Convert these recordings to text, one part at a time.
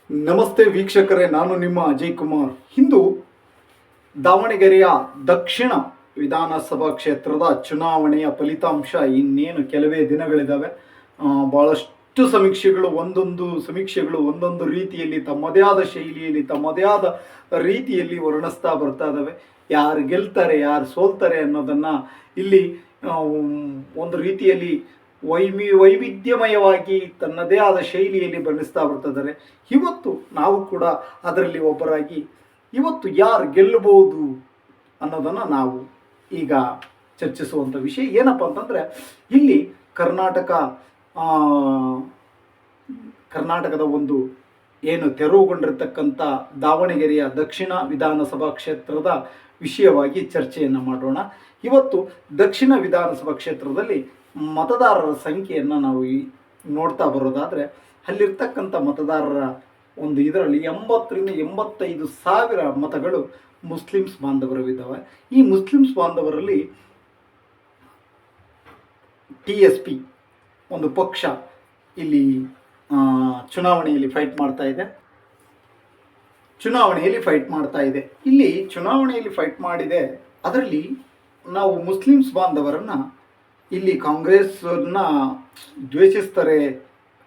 ನಮಸ್ತೆ ವೀಕ್ಷಕರೇ, ನಾನು ನಿಮ್ಮ ಅಜಯ್ ಕುಮಾರ್. ಇಂದು ದಾವಣಗೆರೆಯ ದಕ್ಷಿಣ ವಿಧಾನಸಭಾ ಕ್ಷೇತ್ರದ ಚುನಾವಣೆಯ ಫಲಿತಾಂಶ ಇನ್ನೇನು ಕೆಲವೇ ದಿನಗಳಿದ್ದಾವೆ. ಭಾಳಷ್ಟು ಸಮೀಕ್ಷೆಗಳು ಒಂದೊಂದು ರೀತಿಯಲ್ಲಿ ತಮ್ಮದೇ ಆದ ಶೈಲಿಯಲ್ಲಿ ತಮ್ಮದೇ ಆದ ರೀತಿಯಲ್ಲಿ ವರ್ಣಿಸ್ತಾ ಬರ್ತಾ ಇದ್ದಾವೆ. ಯಾರು ಗೆಲ್ತಾರೆ ಯಾರು ಸೋಲ್ತಾರೆ ಅನ್ನೋದನ್ನು ಇಲ್ಲಿ ಒಂದು ರೀತಿಯಲ್ಲಿ ವೈವಿಧ್ಯಮಯವಾಗಿ ತನ್ನದೇ ಆದ ಶೈಲಿಯಲ್ಲಿ ಬಣ್ಣಿಸ್ತಾ ಬರ್ತಿದ್ದಾರೆ. ಇವತ್ತು ನಾವು ಕೂಡ ಅದರಲ್ಲಿ ಒಬ್ಬರಾಗಿ ಇವತ್ತು ಯಾರು ಗೆಲ್ಲಬಹುದು ಅನ್ನೋದನ್ನು ನಾವು ಈಗ ಚರ್ಚಿಸುವಂಥ ವಿಷಯ ಏನಪ್ಪ ಅಂತಂದರೆ, ಇಲ್ಲಿ ಕರ್ನಾಟಕದ ಒಂದು ಏನು ತೆರವುಗೊಂಡಿರ್ತಕ್ಕಂಥ ದಾವಣಗೆರೆಯ ದಕ್ಷಿಣ ವಿಧಾನಸಭಾ ಕ್ಷೇತ್ರದ ವಿಷಯವಾಗಿ ಚರ್ಚೆಯನ್ನು ಮಾಡೋಣ. ಇವತ್ತು ದಕ್ಷಿಣ ವಿಧಾನಸಭಾ ಕ್ಷೇತ್ರದಲ್ಲಿ ಮತದಾರರ ಸಂಖ್ಯೆಯನ್ನು ನಾವು ನೋಡ್ತಾ ಬರೋದಾದರೆ, ಅಲ್ಲಿರ್ತಕ್ಕಂಥ ಮತದಾರರ ಒಂದು ಇದರಲ್ಲಿ 80,000-85,000 ಮತಗಳು ಮುಸ್ಲಿಮ್ಸ್ ಬಾಂಧವರಿದ್ದಾವೆ. ಈ ಮುಸ್ಲಿಮ್ಸ್ ಬಾಂಧವರಲ್ಲಿ TSP ಒಂದು ಪಕ್ಷ ಇಲ್ಲಿ ಚುನಾವಣೆಯಲ್ಲಿ ಫೈಟ್ ಮಾಡ್ತಾ ಇದೆ. ಇಲ್ಲಿ ಚುನಾವಣೆಯಲ್ಲಿ ಫೈಟ್ ಮಾಡಿದೆ. ಅದರಲ್ಲಿ ನಾವು ಮುಸ್ಲಿಮ್ಸ್ ಬಾಂಧವರನ್ನು ಇಲ್ಲಿ ಕಾಂಗ್ರೆಸ್ಸನ್ನು ದ್ವೇಷಿಸ್ತಾರೆ,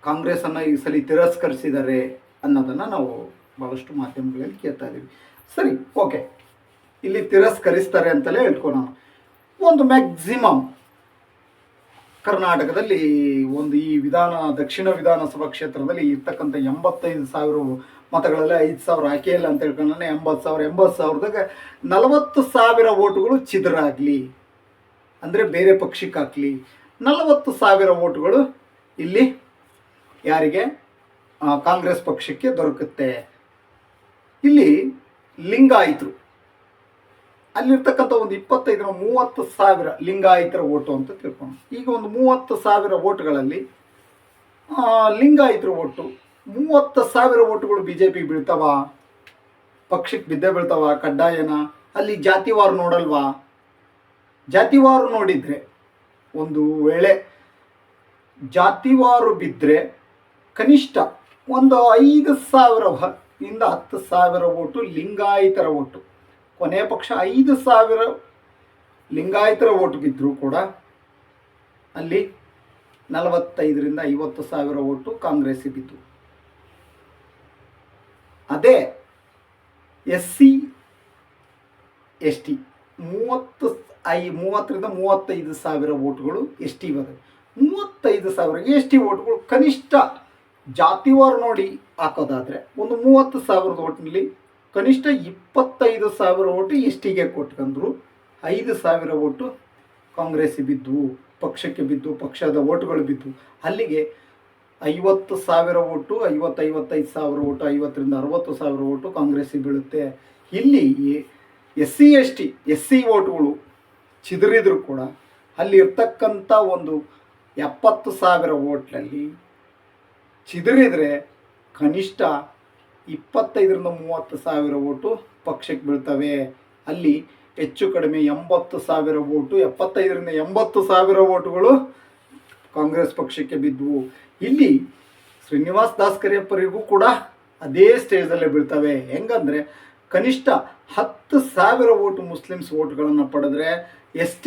ಕಾಂಗ್ರೆಸ್ಸನ್ನು ಈ ಸಲ ತಿರಸ್ಕರಿಸಿದ್ದಾರೆ ಅನ್ನೋದನ್ನು ನಾವು ಭಾಳಷ್ಟು ಮಾಧ್ಯಮಗಳಲ್ಲಿ ಕೇಳ್ತಾ ಇದ್ದೀವಿ. ಸರಿ, ಓಕೆ, ಇಲ್ಲಿ ತಿರಸ್ಕರಿಸ್ತಾರೆ ಅಂತಲೇ ಹೇಳ್ಕೊಳ್ಳೋಣ. ಒಂದು ಮ್ಯಾಕ್ಸಿಮಮ್ ಕರ್ನಾಟಕದಲ್ಲಿ ಒಂದು ಈ ದಕ್ಷಿಣ ವಿಧಾನಸಭಾ ಕ್ಷೇತ್ರದಲ್ಲಿ ಇರ್ತಕ್ಕಂಥ 85,000 ಮತಗಳಲ್ಲಿ 5,000 ಹಾಕಿಲ್ಲ ಅಂತ ಹೇಳ್ಕೊಂಡ್ರೆ 80,000ದಾಗ 40,000 ಓಟುಗಳು ಚಿದರಾಗಲಿ, ಅಂದರೆ ಬೇರೆ ಪಕ್ಷಕ್ಕೆ ಹಾಕಲಿ. 40,000 ಓಟುಗಳು ಇಲ್ಲಿ ಯಾರಿಗೆ? ಕಾಂಗ್ರೆಸ್ ಪಕ್ಷಕ್ಕೆ ದೊರಕುತ್ತೆ. ಇಲ್ಲಿ ಲಿಂಗಾಯಿತರು ಅಲ್ಲಿರ್ತಕ್ಕಂಥ ಒಂದು 25,000-30,000 ಲಿಂಗಾಯಿತರ ಓಟು ಅಂತ ತಿಳ್ಕೊಂಡು, ಈಗ ಒಂದು 30,000 ಓಟುಗಳಲ್ಲಿ ಲಿಂಗಾಯಿತರ ಓಟು 30,000 ಓಟುಗಳು BJP ಬೀಳ್ತಾವ, ಪಕ್ಷಕ್ಕೆ ಬಿದ್ದೇ ಬೀಳ್ತಾವ ಕಡ್ಡಾಯನ? ಅಲ್ಲಿ ಜಾತಿವಾರು ನೋಡಲ್ವಾ? ಜಾತಿವಾರು ನೋಡಿದರೆ, ಒಂದು ವೇಳೆ ಜಾತಿವಾರು ಬಿದ್ದರೆ ಕನಿಷ್ಠ ಒಂದು 5,000ರಿಂದ 10,000 ಓಟು ಲಿಂಗಾಯಿತರ ಓಟು. ಕೊನೆಯ ಪಕ್ಷ 5,000 ಲಿಂಗಾಯಿತರ ಓಟು ಬಿದ್ದರೂ ಕೂಡ ಅಲ್ಲಿ 45,000-50,000 ಓಟು ಕಾಂಗ್ರೆಸ್ಸಿಗೆ ಬಿದ್ದು. ಅದೇ SC ST 30,000-35,000 ಓಟುಗಳು ST ಬರ್ತವೆ. 35,000 ST ಓಟುಗಳು ಕನಿಷ್ಠ ಜಾತಿವಾರು ನೋಡಿ ಹಾಕೋದಾದರೆ ಒಂದು 30,000 ಓಟಿನಲ್ಲಿ ಕನಿಷ್ಠ 25,000 ಓಟು STಗೆ ಕೊಟ್ಕೊಂಡ್ರು, 5,000 ಓಟು ಕಾಂಗ್ರೆಸ್ಸಿಗೆ ಬಿದ್ದು, ಪಕ್ಷಕ್ಕೆ ಬಿದ್ದು, ಪಕ್ಷದ ಓಟುಗಳು ಬಿದ್ದು. ಅಲ್ಲಿಗೆ 50,000 ಓಟು, 50,000-55,000 ಓಟು, 50,000-60,000 ಓಟು ಕಾಂಗ್ರೆಸ್ಸಿಗೆ ಬೀಳುತ್ತೆ. ಇಲ್ಲಿ SC SC ಓಟುಗಳು ಚಿದರಿದ್ರು ಕೂಡ ಅಲ್ಲಿ ಇರ್ತಕ್ಕಂಥ ಒಂದು 70,000 ಓಟ್ನಲ್ಲಿ ಚಿದರಿದ್ರೆ ಕನಿಷ್ಠ 25,000-30,000 ಓಟು ಪಕ್ಷಕ್ಕೆ ಬೀಳ್ತವೆ. ಅಲ್ಲಿ ಹೆಚ್ಚು ಕಡಿಮೆ 80,000 ಓಟು, 75,000-80,000 ಓಟುಗಳು ಕಾಂಗ್ರೆಸ್ ಪಕ್ಷಕ್ಕೆ ಬಿದ್ದವು. ಇಲ್ಲಿ ಶ್ರೀನಿವಾಸ್ ದಾಸ್ಕರಿಯಪ್ಪರಿಗೂ ಕೂಡ ಅದೇ ಸ್ಟೇಜಲ್ಲೇ ಬೀಳ್ತವೆ. ಹೆಂಗಂದರೆ ಕನಿಷ್ಠ 10,000 ಓಟು ಮುಸ್ಲಿಮ್ಸ್ ಓಟುಗಳನ್ನು ಪಡೆದ್ರೆ ST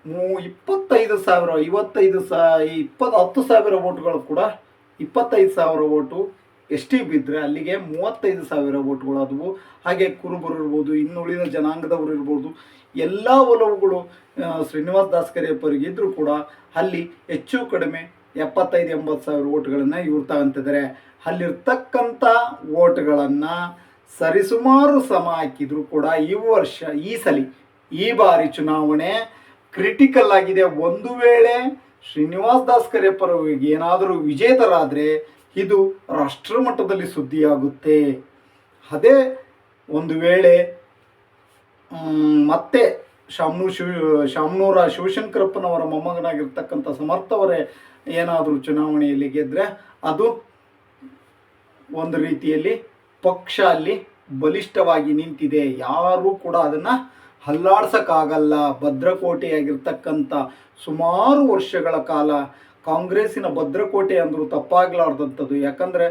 10,000 ಓಟುಗಳು ಕೂಡ 25,000 ಓಟು ST ಬಿದ್ದರೆ ಅಲ್ಲಿಗೆ 35,000 ಓಟುಗಳು ಆದವು. ಹಾಗೆ ಕುರುಬರು ಇರ್ಬೋದು, ಇನ್ನುಳಿದ ಜನಾಂಗದವರು ಇರ್ಬೋದು, ಎಲ್ಲ ಒಲವುಗಳು ಶ್ರೀನಿವಾಸ್ ದಾಸ್ಕರಿಯಪ್ಪರಿಗೆ ಇದ್ದರೂ ಕೂಡ ಅಲ್ಲಿ ಹೆಚ್ಚು ಕಡಿಮೆ 75,000-80,000 ಓಟುಗಳನ್ನು ಇವ್ರು ತಗೊಂತಿದ್ದಾರೆ. ಅಲ್ಲಿರ್ತಕ್ಕಂಥ ಓಟುಗಳನ್ನು ಸರಿಸುಮಾರು ಸಮ ಹಾಕಿದರೂ ಕೂಡ ಈ ಬಾರಿ ಚುನಾವಣೆ ಕ್ರಿಟಿಕಲ್ ಆಗಿದೆ. ಒಂದು ವೇಳೆ ಶ್ರೀನಿವಾಸ್ ದಾಸ್ಕರಿಯಪ್ಪರಿಗೆ ಏನಾದರೂ ವಿಜೇತರಾದರೆ ಇದು ರಾಷ್ಟ್ರ ಮಟ್ಟದಲ್ಲಿ ಸುದ್ದಿಯಾಗುತ್ತೆ. ಅದೇ ಒಂದು ವೇಳೆ ಮತ್ತೆ ಶಾಮನೂರ ಶಿವಶಂಕರಪ್ಪನವರ ಮೊಮ್ಮಗನಾಗಿರ್ತಕ್ಕಂಥ ಸಮರ್ಥವರೇ ಏನಾದರೂ ಚುನಾವಣೆಯಲ್ಲಿ ಗೆದ್ದರೆ ಅದು ಒಂದು ರೀತಿಯಲ್ಲಿ ಪಕ್ಷ ಅಲ್ಲಿ ಬಲಿಷ್ಠವಾಗಿ ನಿಂತಿದೆ. ಯಾರೂ ಕೂಡ ಅದನ್ನು ಹಲ್ಲಾಡ್ಸೋಕ್ಕಾಗಲ್ಲ. ಭದ್ರಕೋಟೆಯಾಗಿರ್ತಕ್ಕಂಥ ಸುಮಾರು ವರ್ಷಗಳ ಕಾಲ ಕಾಂಗ್ರೆಸ್ಸಿನ ಭದ್ರಕೋಟೆ ಅಂದರೂ ತಪ್ಪಾಗಲಾರ್ದಂಥದ್ದು. ಯಾಕಂದರೆ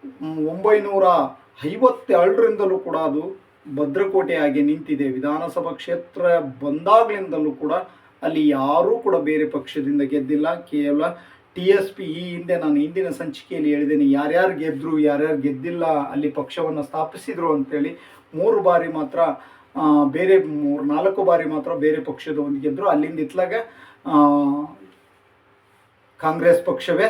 1957ರಿಂದಲೂ ಕೂಡ ಅದು ಭದ್ರಕೋಟೆಯಾಗಿ ನಿಂತಿದೆ. ವಿಧಾನಸಭಾ ಕ್ಷೇತ್ರ ಬಂದಾಗಲಿಂದಲೂ ಕೂಡ ಅಲ್ಲಿ ಯಾರೂ ಕೂಡ ಬೇರೆ ಪಕ್ಷದಿಂದ ಗೆದ್ದಿಲ್ಲ. ಕೇವಲ TSP, ಈ ಹಿಂದೆ ನಾನು ಹಿಂದಿನ ಸಂಚಿಕೆಯಲ್ಲಿ ಹೇಳಿದ್ದೇನೆ ಯಾರ್ಯಾರು ಗೆದ್ದರು ಯಾರ್ಯಾರು ಗೆದ್ದಿಲ್ಲ ಅಲ್ಲಿ ಪಕ್ಷವನ್ನು ಸ್ಥಾಪಿಸಿದರು ಅಂತೇಳಿ. 3 ಬಾರಿ ಮಾತ್ರ ಬೇರೆ 4 ಬಾರಿ ಮಾತ್ರ ಬೇರೆ ಪಕ್ಷದ ಒಂದು ಗೆದ್ದರು. ಅಲ್ಲಿಂದ ಇತ್ಲಾಗ ಕಾಂಗ್ರೆಸ್ ಪಕ್ಷವೇ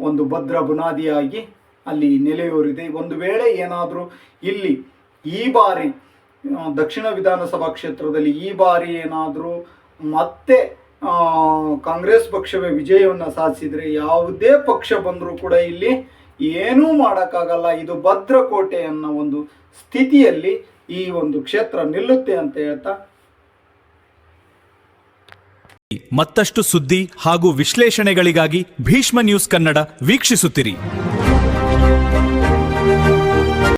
ಒಂದು ಭದ್ರ ಬುನಾದಿಯಾಗಿ ಅಲ್ಲಿ ನೆಲೆಯೂರಿದೆ. ಒಂದು ವೇಳೆ ಏನಾದರೂ ಇಲ್ಲಿ ಈ ಬಾರಿ ದಕ್ಷಿಣ ವಿಧಾನಸಭಾ ಕ್ಷೇತ್ರದಲ್ಲಿ ಈ ಬಾರಿ ಏನಾದರೂ ಮತ್ತೆ ಕಾಂಗ್ರೆಸ್ ಪಕ್ಷವೇ ವಿಜಯವನ್ನು ಸಾಧಿಸಿದರೆ ಯಾವುದೇ ಪಕ್ಷ ಬಂದರೂ ಕೂಡ ಇಲ್ಲಿ ಏನೂ ಮಾಡೋಕ್ಕಾಗಲ್ಲ. ಇದು ಭದ್ರಕೋಟೆ ಅನ್ನೋ ಒಂದು ಸ್ಥಿತಿಯಲ್ಲಿ ಈ ಒಂದು ಕ್ಷೇತ್ರ ನಿಲ್ಲುತ್ತೆ ಅಂತ ಹೇಳ್ತಾ ಮತ್ತಷ್ಟು ಸುದ್ದಿ ಹಾಗೂ ವಿಶ್ಲೇಷಣೆಗಳಿಗಾಗಿ ಭೀಷ್ಮ ನ್ಯೂಸ್ ಕನ್ನಡ ವೀಕ್ಷಿಸುತ್ತಿರಿ.